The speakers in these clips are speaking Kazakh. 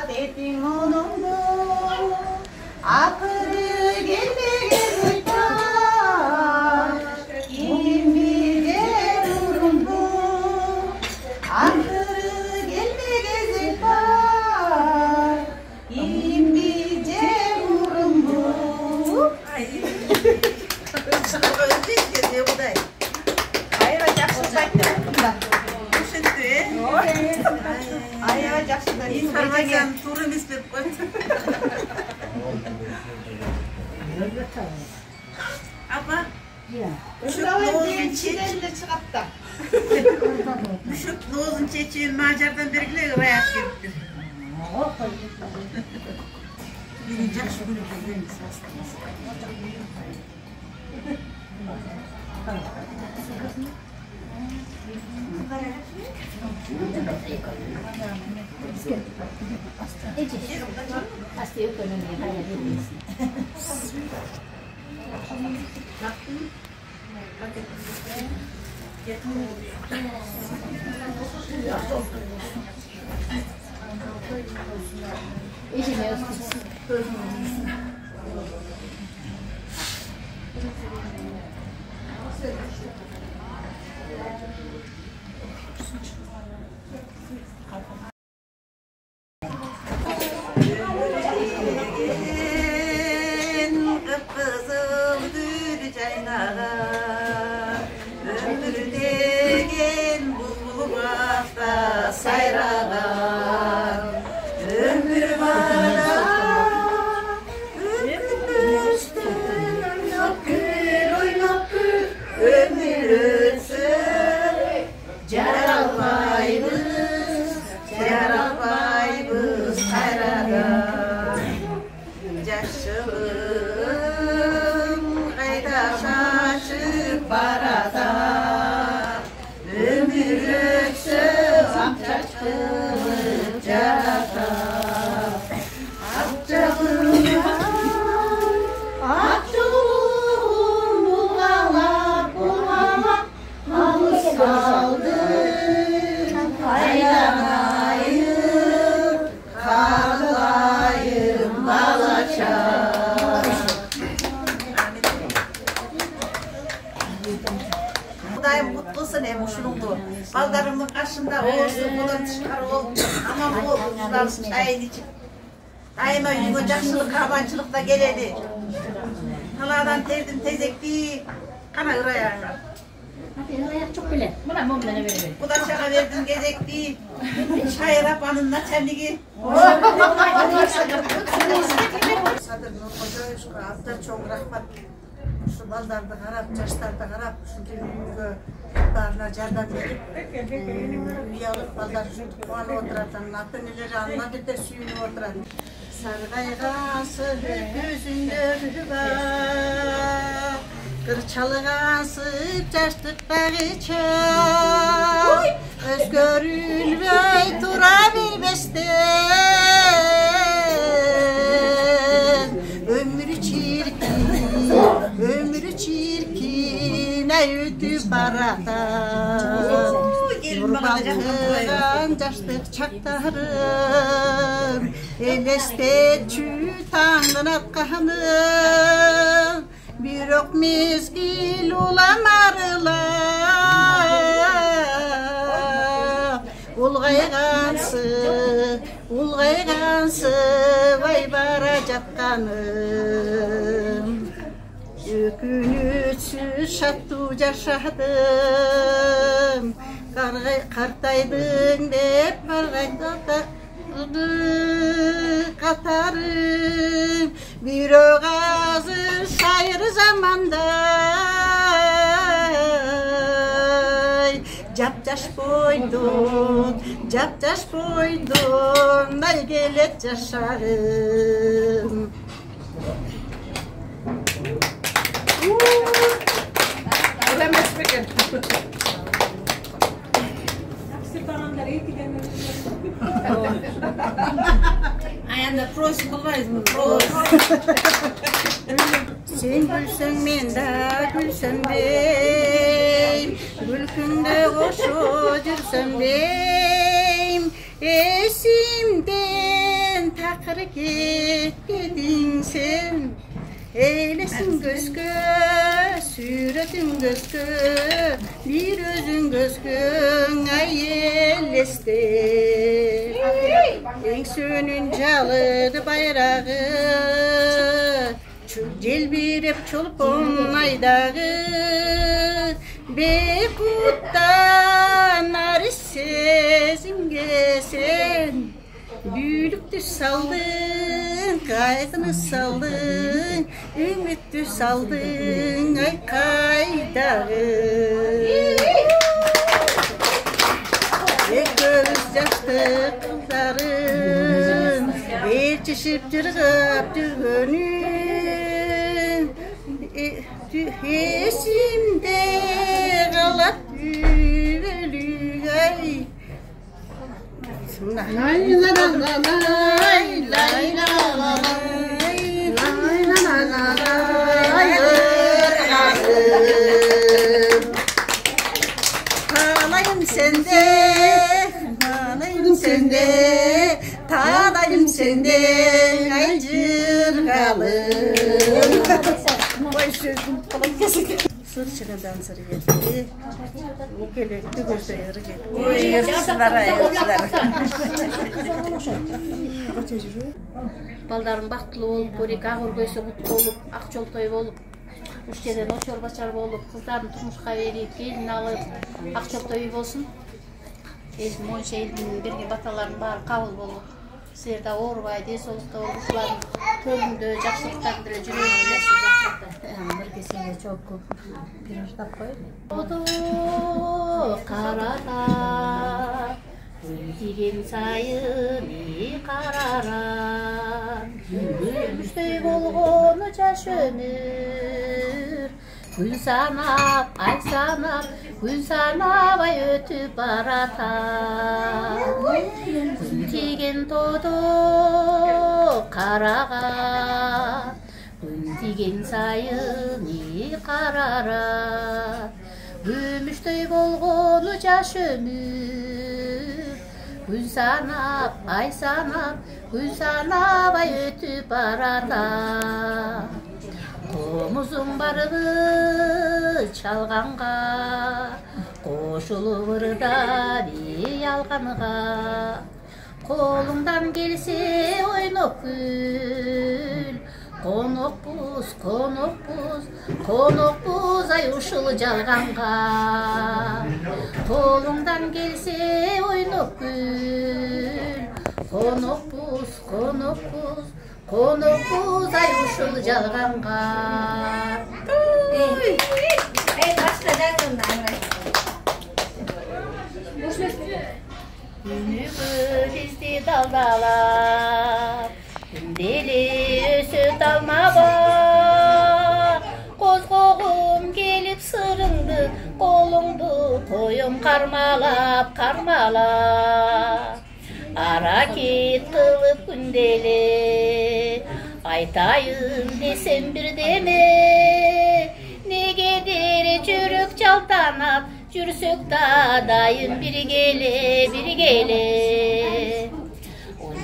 Atat etin onundu Akırı gelmeye zıklar Kim bilir durumdu Akırı gelmeye zıklar Kim bilir durumdu Hayır, жақсы сайттым да. Аяға жақсы да. Информацияны тура емес беріп қойды. Апа, Müşük nozun çeçeğin Macar'dan belgileye bayağı geliptir. Beni жақсы көріп жүргеніміз бастымыз. Pasti ekonomi hanya ini. Kıpkızıl gül caynağı ömür degen bulbul bakta sayrağı ömür bana oynap gül ömür ötsün jaralmayız sayrağı Yaşlım ayda şaşıp barada ömür öksüz amcaç kılıp carata Akçağına akçağım buğalak Hamız kaldı aylanayım Karlayım balaça Kudayım kutlusun hem uşunumdu. Baldarımın karşında olsun, budan çıkar ol. Aman ol, kuzlarım çayını içip. Daima yüzüne жақшылық, kabançılık da geledi. Taladan terdim tezekti, kana ırayağına. Ayak çok bile. Buna mı bana verir? Bu da şaka verdim gezekti. Çayırap anın naçenligi. Sadır Nurkoca, şu hafta çok rahmat. Şu baldardı qarab, yaşlardı qarab, şu günüge barına jardam berip, uyalıp baldar kuanıp oturatan, ata-eneleri anladı da suyunub oturadi. Sargayğansı gözündörü bak, kırçalıgansıp jaşlıkdagı çay, özgörülbey tura bilbesden, ömrü çirkin ay ötüp barada. Nurbalgıgan jaşlık çaktarım, elestetçü tangın atkanım, bir ok mezgil ulan arılar. Ulgaygansı vay bara jatkanım. Ökünütsüz şattu yaşadım, kartaydın dep kargaydı katarım. Bir ogazı şair zamanda Japjaş boydun, ay gelet yaşarım. Ölemez peki. Ayanda pros kılmayız mı? Pros. Sen gülsün men de gülsün beyim, gülkünde koşu jürsün beyim, esimden Çakır gitmedin sen, eylesin gözgö, süretin gözgö, bir özün gözgön ayellestir. En sönün çalıdı bayrağı, celbirep çolup onaydağı, Bekuttan arı sezimge sen, büyülüktü saldın, kaydını saldın, ümittü saldın, ay kaydağı. Göz yaştı kızların, bir çeşip cırgıp düğünün, esimde kalat düğülü ay. Bismillah. Lay la la la lay, lay la la lay, lay la la la lay, halayım sende, halayım sende, tadayım sende, ay cırgalım. Vay sözüm falan kesik. Sır çıkadan sırı geldi. O kelekti gösteri geldi. Oy yırtısılara yırtısılara. Baldarım baktlı olup, körek ağır göğsü mutlu olup, akçoltoy olup, üşçeden oçor başar olup, kızların turmuşka verip, gelin alıp, akçoltoy olsun. Ezim on şeyin birge bataların bari kabul olup, sırda oğurbay, desolukta oluşların tölümde, jakşılıktan dile jürüyünde. Birgesine çok көп пирождап қойды. Оду қарата, деген сайын қараран, өмірдей болғаны жаш өмір, күн санап, ай санап, күн санап ай өтіп баратан. Күн тиген тоды қараға, күн тиген сайын қарара, өміштей болғаны жаш өмір, күн санап, ай санап, күн санап ай өтіп барата. Қомызың барығы чалғанға, қошылып ырдан ей алғанға, қолыңдан келсе ойнап күл, Konokbuz, konokbuz, konokbuz ay uşulu жалғанға. Қолыңдан келсе ойнап күл, konokbuz, konokbuz, konokbuz ay uşulu жалғанға. Күні көзді далдалап, күндели өсөт алмаба, қозғоғым келіп сырыңды, қолыңды қойым қармалап, қармалап. Аракет қылып күндели, айтайын десем бірдеме, негедер жүрек жалтанап, жүрсөк дайын бір келе.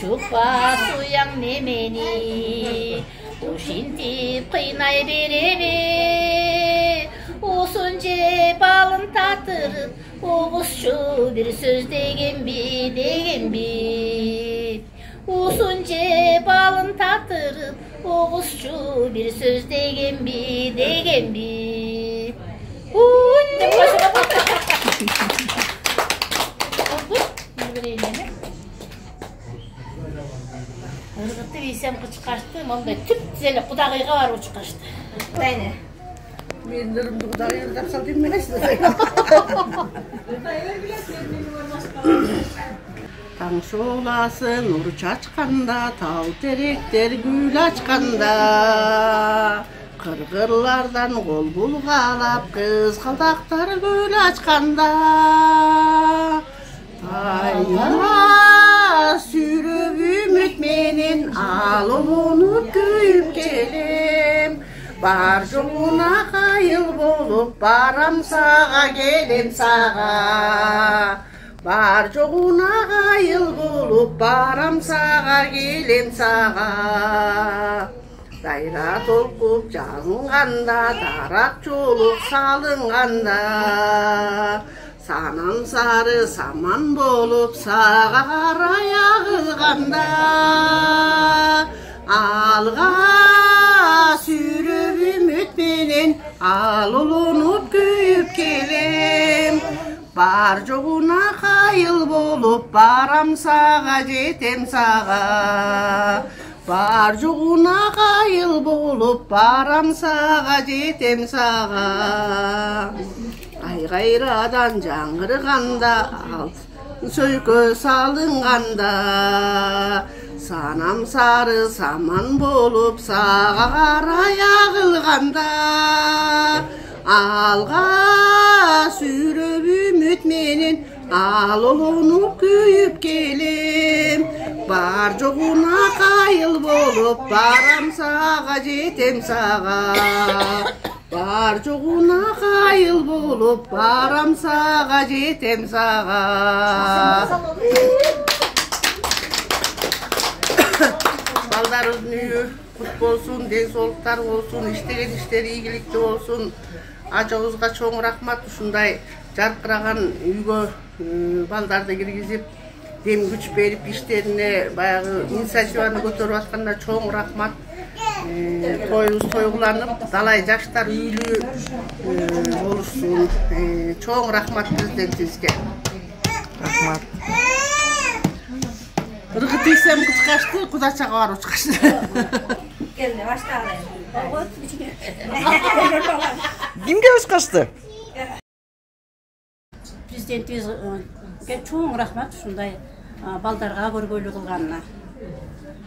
Чукпас уяң немени, ушинтип кыйнай береби, усын жеп алын татырып, угузчу бир сөз дегенби. Усын жеп алын татырып, угузчу бир сөз дегенби. Деп кошуга болду. Ырғытты бейсем қыч қашты, мұндай түп тізелі құдағыйға бар ұч қашты. Дайны. Мен нұрымды құдағыйға жақсал деймін менесін. Таң шоласы нұр чачқанда, тал теректер гүл açқанда, қырғырлардан қол бұлғалап, қызғалдақтар гүл açқанда. Ayına sürüp ümit menin, alıp onu köyüp gelim. Bar yoluna kayıl bolup, baram sağa gelem sağa. Бар жоғуна қайыл болып, барам саға, келем саға. Дайра толқып жалынғанда, дарақ жолық салынғанда. Санам сары саман болып, саға қарай ағылғанда. Алға сүйреп үмітменен, ал ұлынып күйіп келем. Бар жоғуна қайыл болып, барам саға, жетем саға. Бар жоғуна қайыл болып, барам саға, жетем саға. Айғайрадан жаңғырғанда, сөйкі салынғанда. Санам сары саман болып, саға қарай ағылғанда. Алға сүйреп үмітменен, ал ұлынып күйіп келем. Бар жоғуна қайыл болып, барам саға, жетем саға. Бар жоғуна қайыл болып, барам саға, жетем саға. Балдарыңыздың үйі құт болсын, денсаулықтар болсын, іштеген іштері игілікті болсын. Ажауызға чоң рахмат, ушундай жарқыраған үйгө балдарды киргизип, дем күч берип, иштерине баягы инициативаны көтөрүп атканда чоң рахмат. Тоюбуз тойгуланып, далай жаштар үйлүү болушун. Чоң рахмат президентибизге. Рахмат. Ыргы тийсем кычкачты, кудачага барып чыкачты. Келди, баштагы. Кимге ышкашты? Президентибизге чоң рахмат ушундай балдарга көргөйлүк кылганына.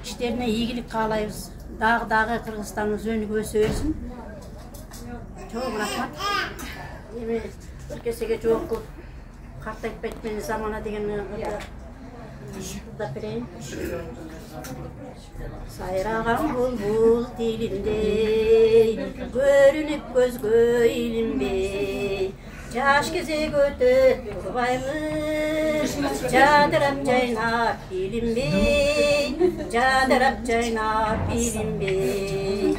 Иштерине ийгилик каалайбыз. Дагы Кыргызстандын өнүгүп өсө берсин. Чоң рахмат. Эми бир кесеге жооп кылып, картайтпайт мени замана деген да берейин. Сайраган булбул тилиндей, көрүнүп көзгө илинбей, жаш кезек өтөт турбайбыз, жадырап жайнап илинбей, жадырап жайнап илинбей.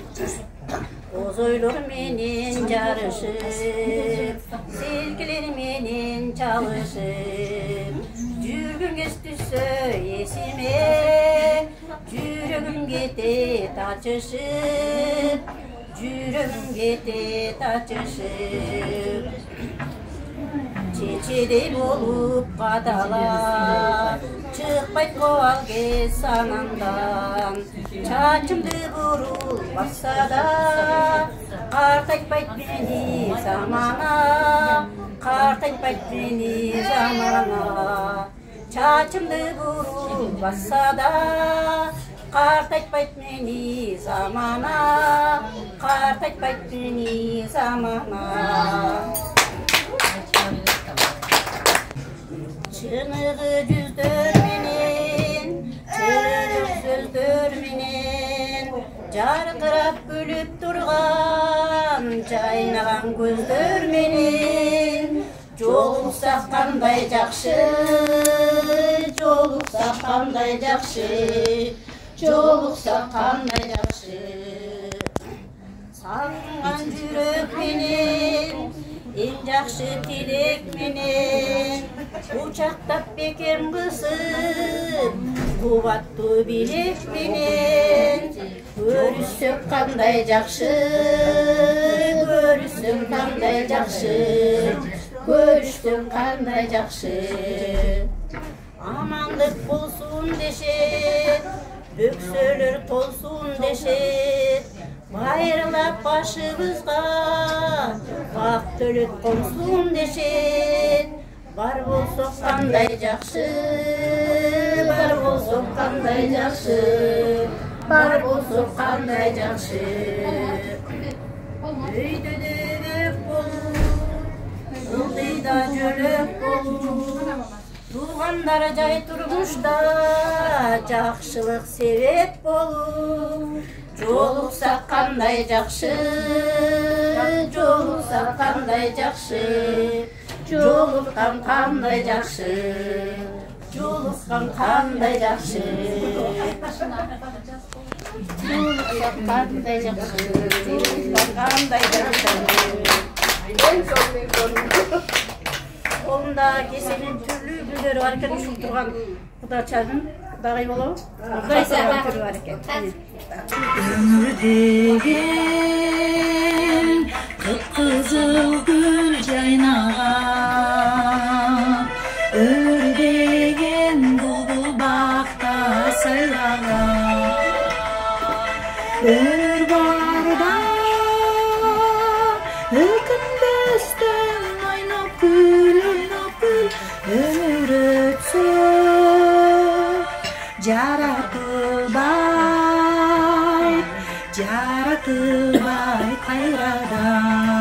Оз ойлор менен жарышып, селкилер менен чалышып, жүргүн кез түссө эсиме, жүрөгүм кетет ачышып, жүрөгүм кетет ачышып. Чечедей болуп кадалап, чыкпайт кубал кез санамдан. Чачымды бурул басса да, картайтпайт мени замана, картайтпайт мени замана. Чачымды бурул басса да, картайтпайт мени замана, картайтпайт мени замана. Чыныгы жүздөр менен, чырык сөздөр менен, жаркырап күлүп турган, жайнаган көздөр менен, жолуксак кандай жакшы, жолуксак кандай жакшы, жолуксак кандай жакшы. Сагынган жүрөк менен, эң жакшы тилек менен, кучактап бекем кысып, кубаттуу билек менен, көрүшсөк кандай жакшы, көрүшсөк кандай жакшы, көрүшсөк кандай жакшы. Амандык болсун дешет, бөксөлөр толсун дешет, байырлап башыбызга ак төлөт консун дешет. Бар болсок кандай жакшы, бар болсок кандай жакшы, бар болсок кандай жакшы. Өйдө дөбөк болуп, ылдыйда жөлөк болуп, туугандар жай турмушта жакшылык себеп болуп. Жолуксак кандай жакшы, жолуксак кандай жакшы, жолуккан кандай жакшы, жолуккан кандай жакшы, жолуккан кандай жакшы, жолуккан кандай жакшы. Қолында кесенің түрлі гүлдері бар екен, ұшып тұрған құдачаның құдағай болау. Құдай саған түрі бар екен. Ömür деген kıpkızıl gül jaynagan, ömür деген bulbul bakta saylagan, ömür barda ökünbestен oynap gül, ömür ötse jaratılbay kayradan.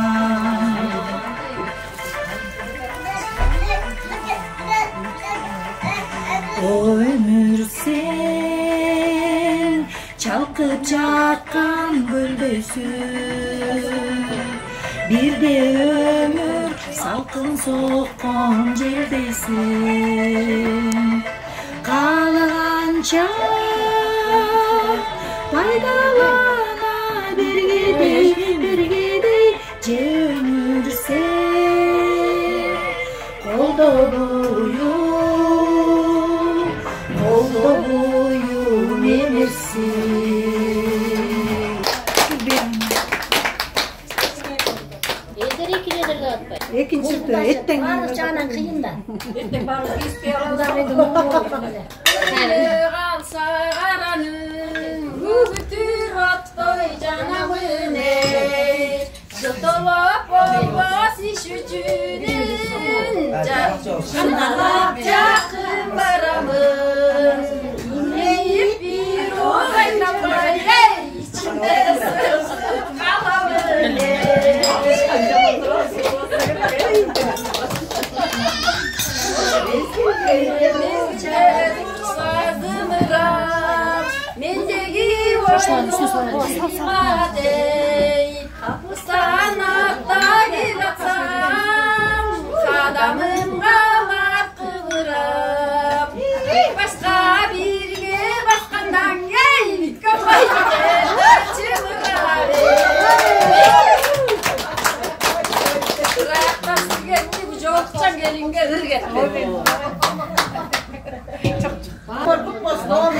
O ömür sen çalkıp жатқан bülbülsün, bir de ömür salkın soqqan жердесің. Қалғанша пайдалана бергедей же өмүрсен, колдо бою эмерсин. Екінші еттен барлық жағынан қиын да. Қалса қараның үгітір аттой жанағыне, жылтылап болмас іш үчүнін, жаналап жақын барамыз, инейіп бір ойнапай, içinde sızып қаламын. Mendegi oynamadey, ustanakta gilatsam, kadamım kalar kıvırıp, başka birge baskandan gel, kapay gider çığırıp. Bıraktan sürekli bu çoktan gelinge hırget. Korkutmasın oğlum.